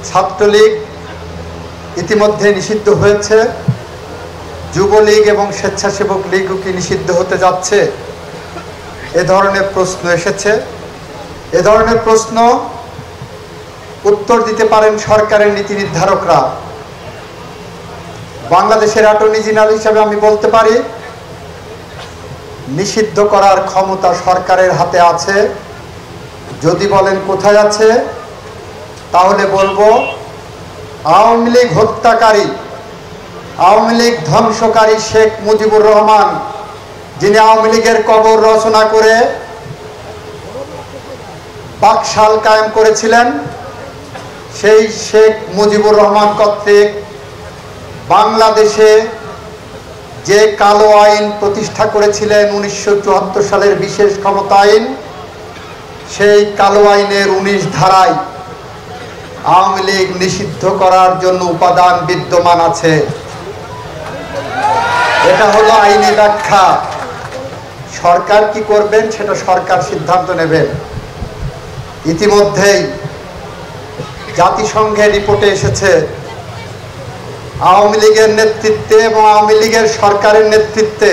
ছাত্রলীগ ইতিমধ্যে নিষিদ্ধ হয়েছে, যুবলীগ এবং স্বেচ্ছাসেবক লীগও কি নিষিদ্ধ হতে যাচ্ছে? এ ধরনের প্রশ্ন এসেছে। এ ধরনের প্রশ্ন উত্তর দিতে পারেন সরকারের নীতি নির্ধারকরা। বাংলাদেশের অ্যাটর্নি জেনারেল হিসাবে আমি বলতে পারি, নিষিদ্ধ করার ক্ষমতা সরকারের হাতে আছে। যদি বলেন কোথায় আছে, তাহলে বলবো আওয়ামী লীগ হত্যাকারী, আওয়ামী লীগ ধ্বংসকারী শেখ মুজিবুর রহমান, যিনি আওয়ামী লীগের কবর রচনা করে বাকশাল কায়েম করেছিলেন, সেই শেখ মুজিবুর রহমান কর্তৃক বাংলাদেশে যে কালো আইন প্রতিষ্ঠা করেছিলেন 1974 সালের বিশেষ ক্ষমতা আইন, সেই কালো আইনের 19 ধারায় আওয়ামী লীগ নিষিদ্ধ করার জন্য উপাদান বিদ্যমান আছে। এটা হলো আইনি ব্যাখ্যা। সরকার কি করবেন সেটা সরকার সিদ্ধান্ত নেবেন। ইতিমধ্যেই জাতিসংঘের রিপোর্টে এসেছে, আওয়ামী লীগের নেতৃত্বে এবং আওয়ামী লীগের সরকারের নেতৃত্বে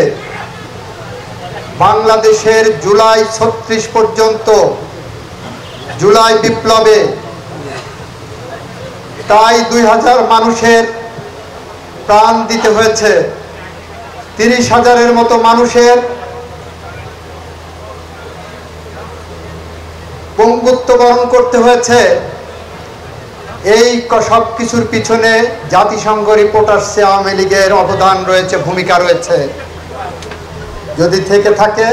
বাংলাদেশের জুলাই 36 পর্যন্ত, জুলাই বিপ্লবে প্রায় 2000 মানুষের প্রাণ দিতে হয়েছে, 30,000-এর মতো মানুষের পঙ্গুত্ব বরণ করতে হয়েছে। এই সব কিছুর পিছনে জাতিসংঘ রিপোর্ট আসছে, আওয়ামী লীগের অবদান রয়েছে, ভূমিকা রয়েছে। যদি থেকে থাকে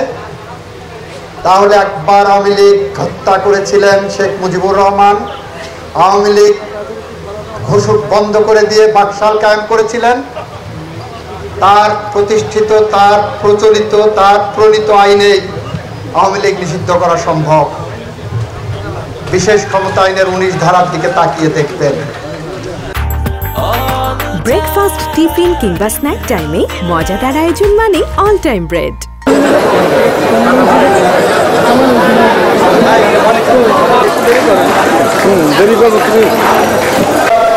তাহলে একবার আওয়ামী লীগ হত্যা করেছিলেন শেখ মুজিবুর রহমান, আওয়ামী লীগ ঘোষক বন্ধ করে দিয়ে বাকশাল কায়েম করেছিলেন। তার প্রতিষ্ঠিত, তার প্রচলিত, তার প্রণীত আইনে আওয়ামী লীগ নিষিদ্ধ করা সম্ভব। বিশেষ ক্ষমতা আইনের 19 ধারার দিকে তাকিয়ে দেখতেন। ব্রেকফাস্ট, টিফিন কিংবা স্ন্যাক টাইমে মজাদার আয়োজন মানে অল টাইম ব্রেড।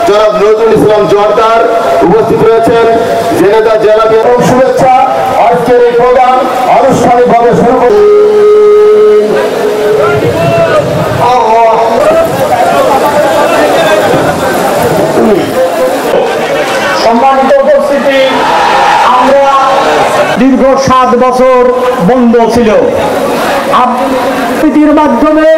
জনাব নজরুল ইসলাম জোয়ারদার উপস্থিত রয়েছেন। জেনেদা জেলাকে শুভেচ্ছা। আজকের এই প্রোগ্রাম আনুষ্ঠানিকভাবে শুরু করব। সম্মানিত উপস্থিতি, আমরা দীর্ঘ 7 বছর বন্ধ ছিল। আপনাদের মাধ্যমে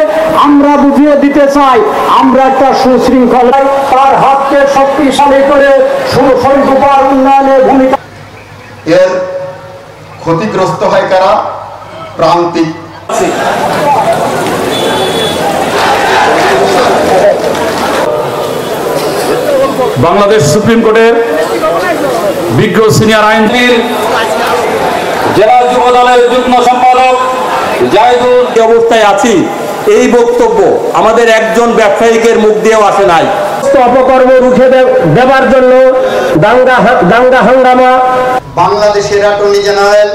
আমরা বুঝিয়ে দিতে চাই, আমরা একটা সুশৃঙ্খলায় তার হাতকে শক্তিশালী করে সুশৃঙ্খলার উন্নয়নে ভূমিকা। এর ক্ষতিগ্রস্ত হয় কারা? প্রান্তিক। বাংলাদেশ সুপ্রিম কোর্টের বিজ্ঞ সিনিয়র আইনজীবী, জেলা যুব দলের যুগ্ম সম্পাদক জাহিদুল। যে অবস্থায় আছি, এই বক্তব্য আমাদের একজন ব্যবসায়িকের মুখ দিয়েও আসে নাই। অপকর্ম রুখে দেবার জন্য দাঙ্গা হাঙ্গামা। বাংলাদেশের অ্যাটর্নি জেনারেল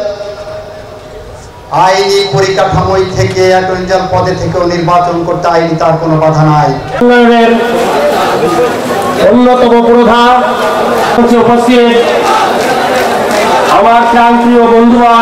আইনি পরিকাঠামো থেকে অ্যাটর্নি জেনারেল পদে থেকেও নির্বাচন করতে আইনি তার কোনো বাধা নাই। অন্যতম প্রধান উপস্থিত আমার প্রান্তীয় বন্ধুরা।